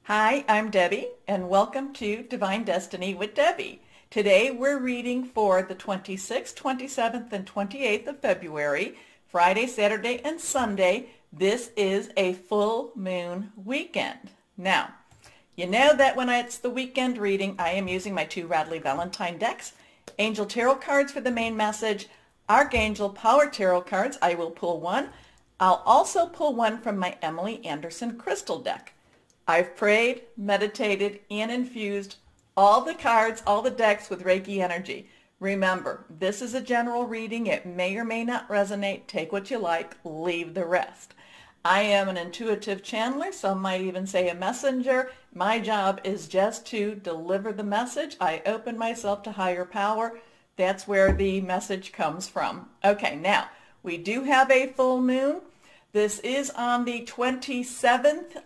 Hi, I'm Debbie, and welcome to Divine Destiny with Debbie. Today we're reading for the 26th, 27th, and 28th of February, Friday, Saturday, and Sunday. This is a full moon weekend. Now, you know that when it's the weekend reading, I am using my two Radley Valentine decks, Angel Tarot cards for the main message, Archangel Power Tarot cards. I will pull one. I'll also pull one from my Emily Anderson Crystal deck. I've prayed, meditated, and infused all the cards, all the decks with Reiki energy. Remember, this is a general reading. It may or may not resonate. Take what you like, leave the rest. I am an intuitive channeler. Some might even say a messenger. My job is just to deliver the message. I open myself to higher power. That's where the message comes from. Okay, now, we do have a full moon. This is on the 27th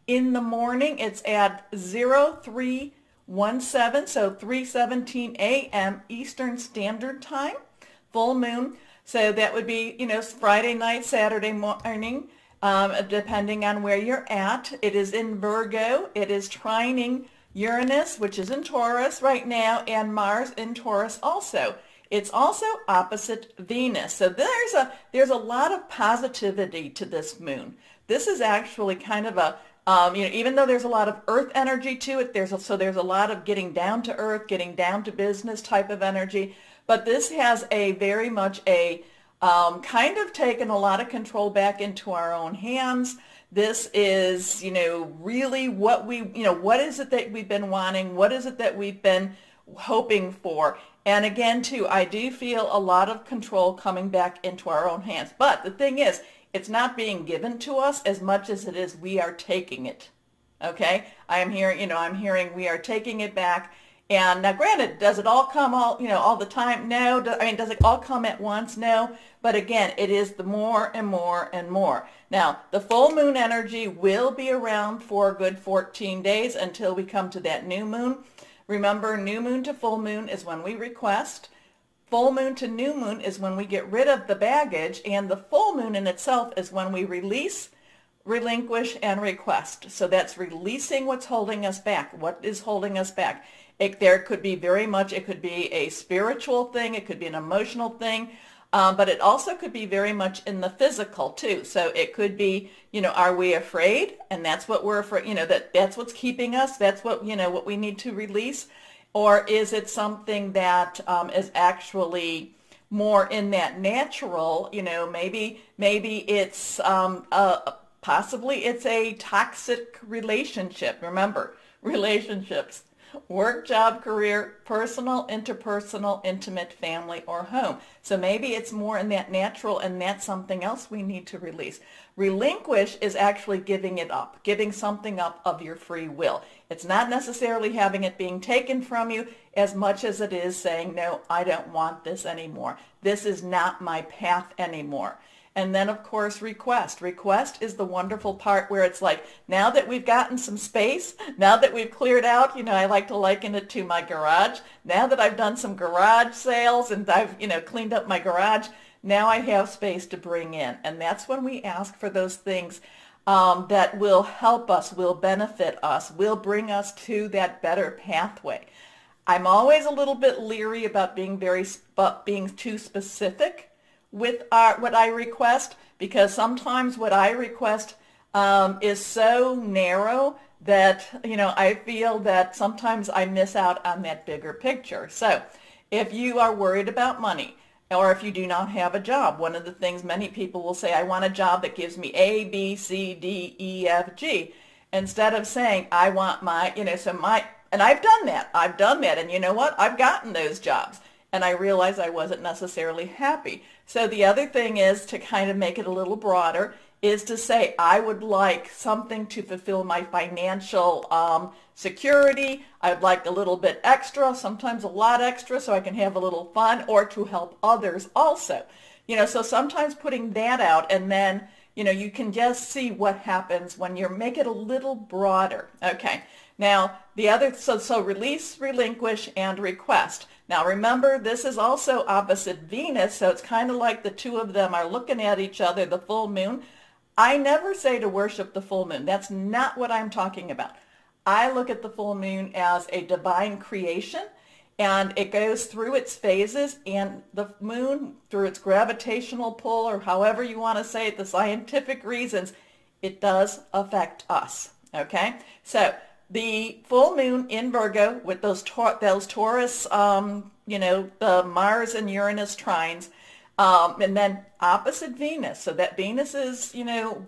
in the morning. It's at 0317, so 3:17 a.m. Eastern Standard Time, full moon. So that would be, Friday night, Saturday morning, depending on where you're at. It is in Virgo. It is trining Uranus, which is in Taurus right now, and Mars in Taurus also. It's also opposite Venus. So there's a lot of positivity to this moon. This is actually kind of a even though there's a lot of earth energy to it, there's a lot of getting down to earth, getting down to business type of energy. But this has a very much a kind of taken a lot of control back into our own hands. This is, really what what is it that we've been wanting? What is it that we've been hoping for? And again, too, I do feel a lot of control coming back into our own hands. But the thing is, it's not being given to us as much as it is we are taking it. Okay? I'm hearing we are taking it back. And now granted, does it all come all the time? No. Does it all come at once? No. But again, it is the more and more and more. Now, the full moon energy will be around for a good 14 days until we come to that new moon. Remember, new moon to full moon is when we request. Full moon to new moon is when we get rid of the baggage, and the full moon in itself is when we release, relinquish, and request. So that's releasing what's holding us back. What is holding us back? It could be a spiritual thing, it could be an emotional thing, but it also could be very much in the physical too. So it could be, are we afraid? And that's what we're afraid, that's what's keeping us. That's what, what we need to release. Or is it something that is actually more in that natural, maybe it's possibly it's a toxic relationship. Remember, relationships, work, job, career, personal, interpersonal, intimate, family, or home. So maybe it's more in that natural, and that's something else we need to release. Relinquish is actually giving it up, giving something up of your free will. It's not necessarily having it being taken from you as much as it is saying, no, I don't want this anymore. This is not my path anymore. And then, of course, request. Request is the wonderful part where it's like, now that we've gotten some space, now that we've cleared out, I like to liken it to my garage. Now that I've done some garage sales and I've, cleaned up my garage, now I have space to bring in. And that's when we ask for those things that will help us, will benefit us, will bring us to that better pathway. I'm always a little bit leery about being too specific with what I request, because sometimes what I request is so narrow that, I feel that sometimes I miss out on that bigger picture. So if you are worried about money, or if you do not have a job, one of the things many people will say, I want a job that gives me A, B, C, D, E, F, G, instead of saying, I want and I've done that, and you know what, I've gotten those jobs. And I realized I wasn't necessarily happy. So the other thing is to kind of make it a little broader, is to say I would like something to fulfill my financial security. I would like a little bit extra, sometimes a lot extra, so I can have a little fun, or to help others also. So sometimes putting that out, and then, you can just see what happens when you make it a little broader. Okay. Now, the other, so release, relinquish, and request. Now remember, this is also opposite Venus, so it's kind of like the two of them are looking at each other, the full moon. I never say to worship the full moon. That's not what I'm talking about. I look at the full moon as a divine creation, and it goes through its phases, and the moon, through its gravitational pull, or however you want to say it, the scientific reasons, it does affect us, okay? So the full moon in Virgo with those Taurus, the Mars and Uranus trines, and then opposite Venus. So that Venus is,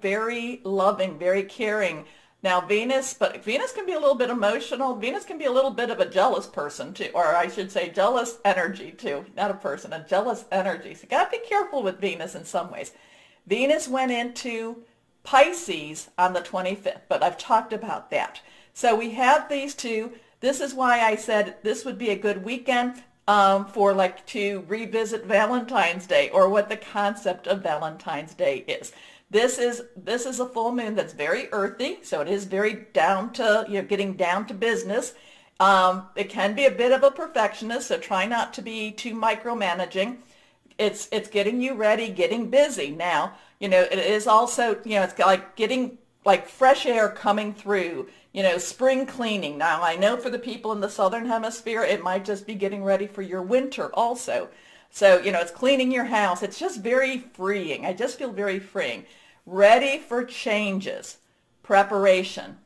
very loving, very caring. Now Venus can be a little bit emotional. Venus can be a little bit of a jealous person too, or I should say jealous energy too, not a person, a jealous energy. So you got to be careful with Venus in some ways. Venus went into Pisces on the 25th, but I've talked about that. So we have these two. This is why I said this would be a good weekend to revisit Valentine's Day, or what the concept of Valentine's Day is. This is a full moon that's very earthy, so it is very down to, getting down to business. It can be a bit of a perfectionist, so try not to be too micromanaging. It's getting you ready, getting busy. Now, it is also, it's like getting like fresh air coming through, spring cleaning. Now, I know for the people in the southern hemisphere, it might just be getting ready for your winter also. So, it's cleaning your house. It's just very freeing. I just feel very freeing. Ready for changes, preparation,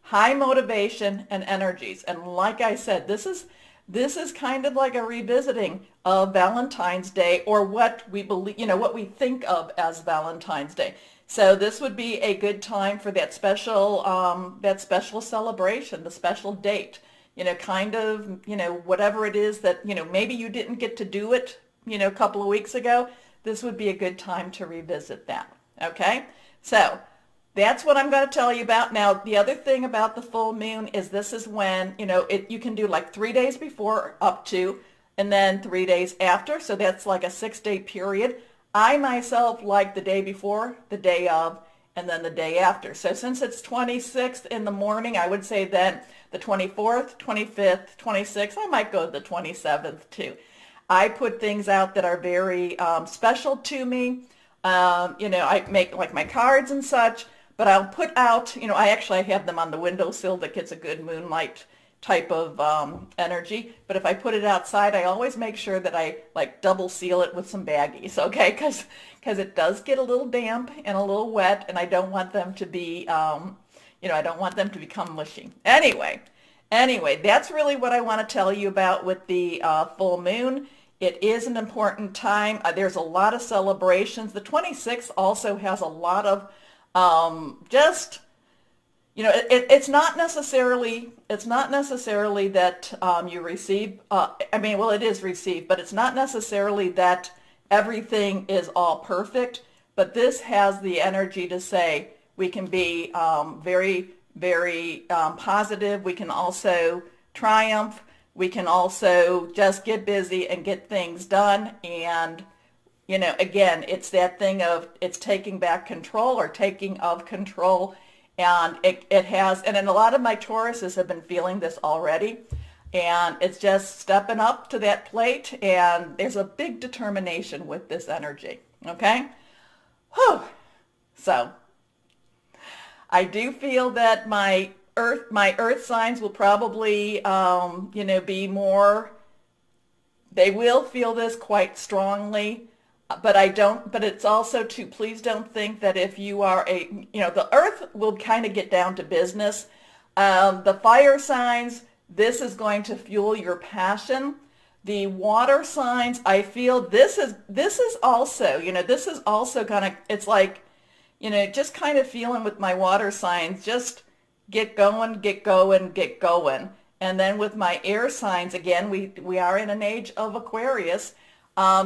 high motivation and energies. And like I said, this is kind of like a revisiting of Valentine's Day, or what we believe, what we think of as Valentine's Day. So this would be a good time for that special celebration, the special date, whatever it is that, maybe you didn't get to do it, a couple of weeks ago. This would be a good time to revisit that. Okay, so that's what I'm going to tell you about. Now, the other thing about the full moon is this is when, you can do like 3 days before up to, and then 3 days after. So that's like a 6-day period. I myself like the day before, the day of, and then the day after. So since it's 26th in the morning, I would say then the 24th, 25th, 26th, I might go to the 27th too. I put things out that are very special to me. I make like my cards and such, but I'll put out, I actually have them on the windowsill that gets a good moonlight type of energy. But if I put it outside, I always make sure that I like double seal it with some baggies, okay? Because it does get a little damp and a little wet, and I don't want them to be, I don't want them to become mushy. Anyway, that's really what I want to tell you about with the full moon. It is an important time. There's a lot of celebrations. The 26th also has a lot of it's not necessarily that you receive, it is received, but it's not necessarily that everything is all perfect, but this has the energy to say we can be very, very positive. We can also triumph. We can also just get busy and get things done. And, again, it's that thing of it's taking back control, or taking of control. And it has, and then a lot of my Tauruses have been feeling this already. And it's just stepping up to that plate. And there's a big determination with this energy. Okay? Whew. So I do feel that my earth signs will probably, be more, they will feel this quite strongly, but it's also too, please don't think that if you are the earth will kind of get down to business. The fire signs, this is going to fuel your passion. The water signs, I feel this is also, this is also kind of, it's like, just kind of feeling with my water signs, just get going, get going, get going. And then with my air signs, again, we are in an age of Aquarius.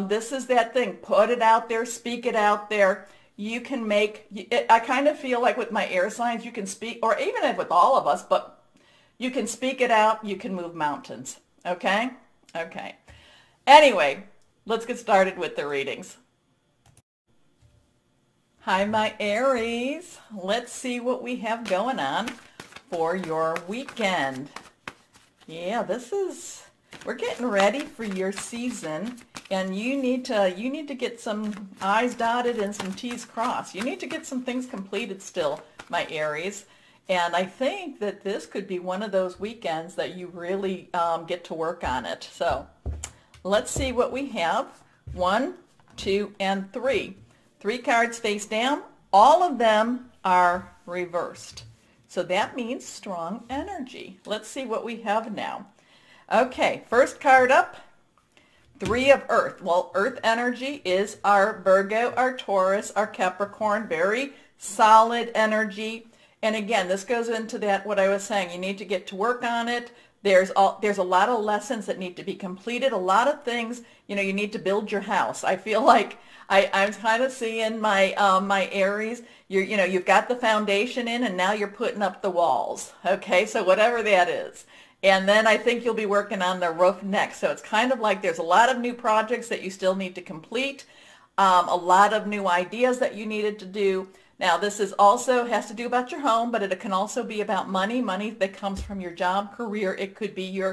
This is that thing. Put it out there, speak it out there. You can I kind of feel like with my air signs, you can speak, or even with all of us, but you can speak it out. You can move mountains. Okay? Okay. Anyway, let's get started with the readings. Hi, my Aries. Let's see what we have going on for your weekend. Yeah, we're getting ready for your season, and you need to get some I's dotted and some T's crossed. You need to get some things completed still, my Aries. And I think that this could be one of those weekends that you really get to work on it. So let's see what we have. 1, 2, and 3. 3 cards face down. All of them are reversed. So that means strong energy. Let's see what we have now. Okay, first card up, 3 of Earth. Well, Earth energy is our Virgo, our Taurus, our Capricorn, very solid energy. And again, this goes into that, what I was saying, you need to get to work on it. There's a lot of lessons that need to be completed, a lot of things, you know, you need to build your house. I feel like I'm kind of seeing my my Aries, you've got the foundation in and now you're putting up the walls, okay? So whatever that is. And then I think you'll be working on the roof next. So it's kind of like there's a lot of new projects that you still need to complete, a lot of new ideas that you needed to do. Now, this is also has to do about your home, but it can also be about money that comes from your job, career. It could be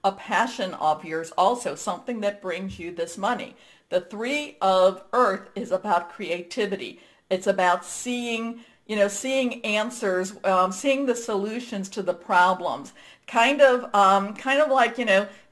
a passion of yours also, something that brings you this money. The 3 of Earth is about creativity. It's about seeing answers, seeing the solutions to the problems. Kind of like,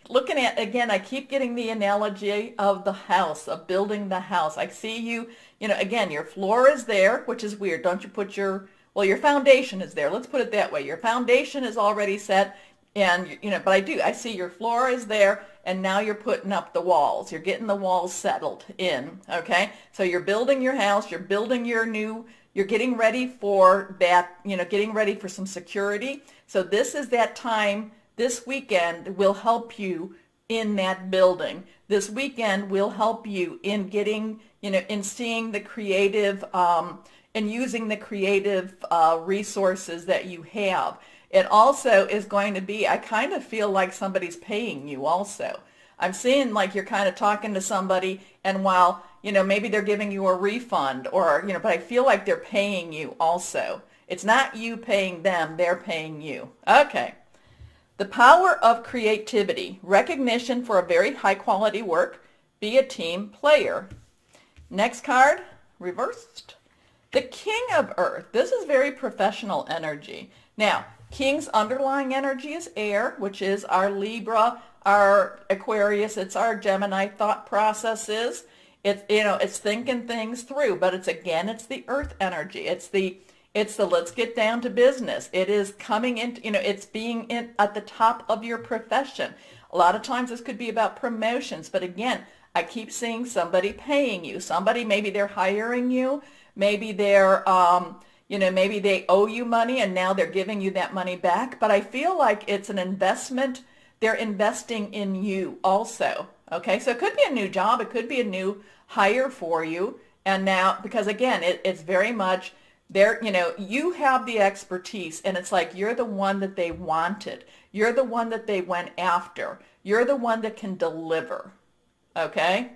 looking at, again, I keep getting the analogy of the house, of building the house. I see you, again, your floor is there, which is weird. Don't you put your foundation is there. Let's put it that way. Your foundation is already set, and, but I see your floor is there, and now you're putting up the walls. You're getting the walls settled in, okay? So you're building your house, you're building you're getting ready for that, getting ready for some security. So this is that time. This weekend will help you in that building. This weekend will help you in getting, in seeing the creative, and using the creative resources that you have. It also is going to be, I kind of feel like somebody's paying you also. I'm seeing like you're kind of talking to somebody, and while, maybe they're giving you a refund or, but I feel like they're paying you also. It's not you paying them, they're paying you. Okay. The power of creativity, recognition for a very high quality work, be a team player. Next card, reversed. The King of Earth. This is very professional energy. Now, King's underlying energy is air, which is our Libra, our Aquarius, it's our Gemini thought processes. It's thinking things through, but it's the earth energy. It's the let's get down to business. It is coming in, it's being at the top of your profession. A lot of times this could be about promotions, but again, I keep seeing somebody paying you. Somebody, maybe they're hiring you, maybe they're, maybe they owe you money and now they're giving you that money back. But I feel like it's an investment. They're investing in you also. Okay, so it could be a new job. It could be a new hire for you. And now, because again, it's very much, you have the expertise, and it's like you're the one that they wanted. You're the one that they went after. You're the one that can deliver. Okay?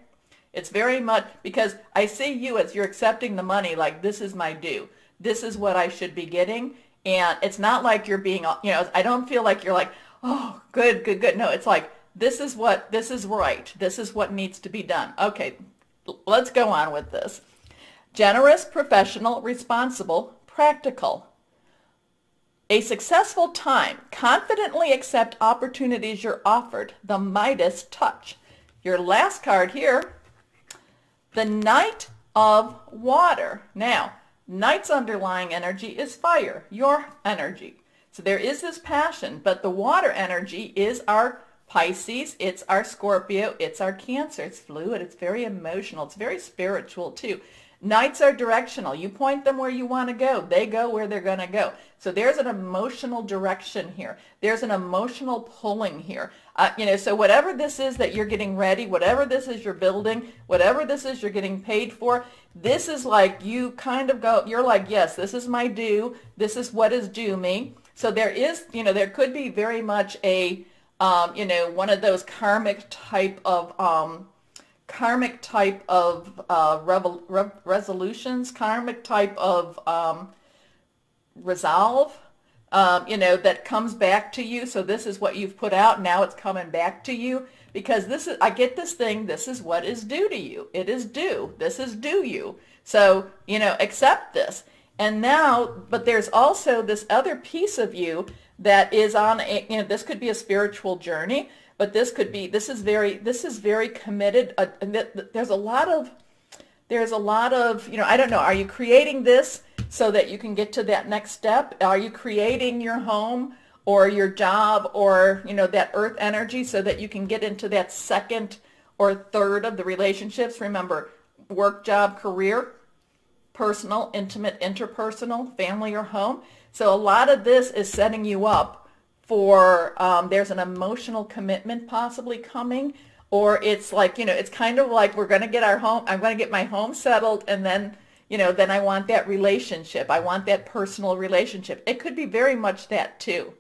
It's very much, because I see you as you're accepting the money like this is my due. This is what I should be getting. And it's not like you're being, I don't feel like you're like, oh, good. No, it's like, this is right. This is what needs to be done. Okay, let's go on with this. Generous, professional, responsible, practical. A successful time. Confidently accept opportunities you're offered. The Midas touch. Your last card here, the Knight of Water. Now, Knight's underlying energy is fire, your energy. So there is this passion, but the water energy is our Pisces, it's our Scorpio, it's our Cancer. It's fluid, it's very emotional, it's very spiritual too. Knights are directional. You point them where you want to go. They go where they're going to go. So there's an emotional direction here. There's an emotional pulling here. So whatever this is that you're getting ready, whatever this is you're building, whatever this is you're getting paid for, this is like you kind of go, you're like, yes, this is my due. This is what is due me. So there is, there could be very much a, one of those karmic type of resolutions, karmic type of resolve, that comes back to you. So this is what you've put out. Now it's coming back to you, because this is, I get this thing. This is what is due to you. It is due. This is due you. So, accept this. And now, but there's also this other piece of you that is on a, this could be a spiritual journey, but this is very committed. There's a lot of, I don't know, are you creating this so that you can get to that next step? Are you creating your home or your job or, that earth energy so that you can get into that second or third of the relationships? Remember, work, job, career, personal, intimate, interpersonal, family, or home. So a lot of this is setting you up for, there's an emotional commitment possibly coming, or it's like, it's kind of like we're going to get our home, I'm going to get my home settled, and then, then I want that relationship. I want that personal relationship. It could be very much that too.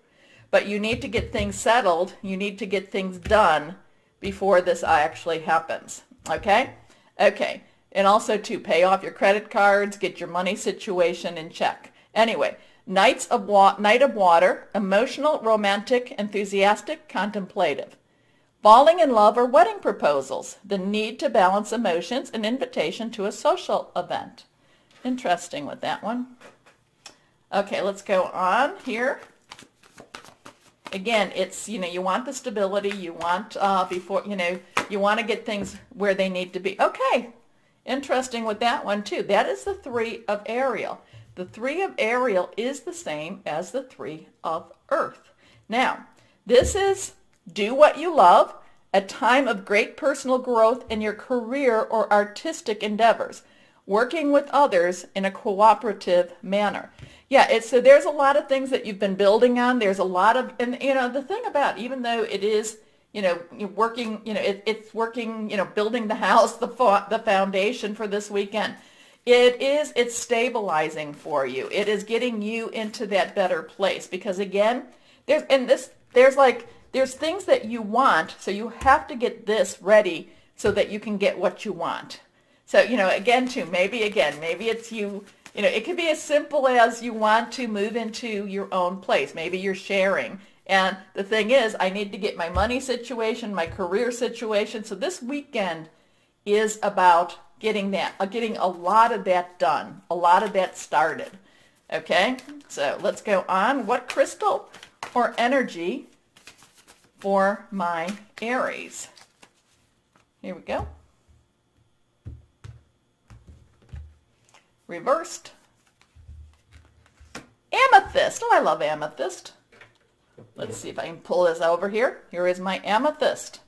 But you need to get things settled. You need to get things done before this actually happens. Okay? Okay. And also to pay off your credit cards, get your money situation in check. Anyway, Night of Water, emotional, romantic, enthusiastic, contemplative. Falling in love or wedding proposals, the need to balance emotions, an invitation to a social event. Interesting with that one. Okay, let's go on here. Again, it's, you want the stability, you want you want to get things where they need to be. Okay. Interesting with that one too. That is the 3 of Ariel. The 3 of Ariel is the same as the 3 of Earth. Now, this is do what you love, a time of great personal growth in your career or artistic endeavors, working with others in a cooperative manner. Yeah, so there's a lot of things that you've been building on. There's a lot of, and the thing about, even though it is, you're working, it's working, building the house, the foundation for this weekend. It's stabilizing for you. It is getting you into that better place because again, there's things that you want, so you have to get this ready so that you can get what you want. So, again too, maybe it's you, it could be as simple as you want to move into your own place. Maybe you're sharing. And the thing is, I need to get my money situation, my career situation. So this weekend is about getting a lot of that done, a lot of that started. Okay, so let's go on. What crystal or energy for my Aries? Here we go. Reversed. Amethyst. Oh, I love amethyst. Let's see if I can pull this over here. Here is my amethyst.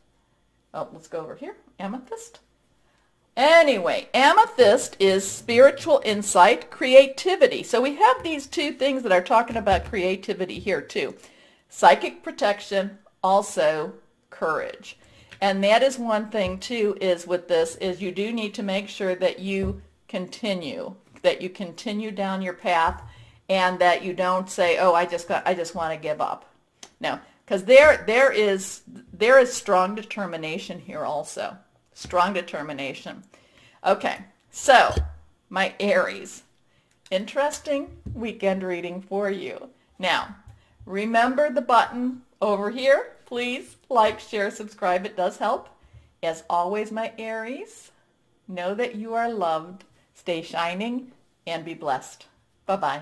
Oh, let's go over here. Amethyst. Anyway, amethyst is spiritual insight, creativity. So we have these two things that are talking about creativity here too. Psychic protection, also courage. And that is one thing too, is with this, is you do need to make sure that you continue down your path and that you don't say, oh, I just want to give up. No, because there is strong determination here also. Strong determination. Okay, so my Aries, interesting weekend reading for you. Now, remember the button over here. Please like, share, subscribe. It does help. As always, my Aries, know that you are loved. Stay shining and be blessed. Bye-bye.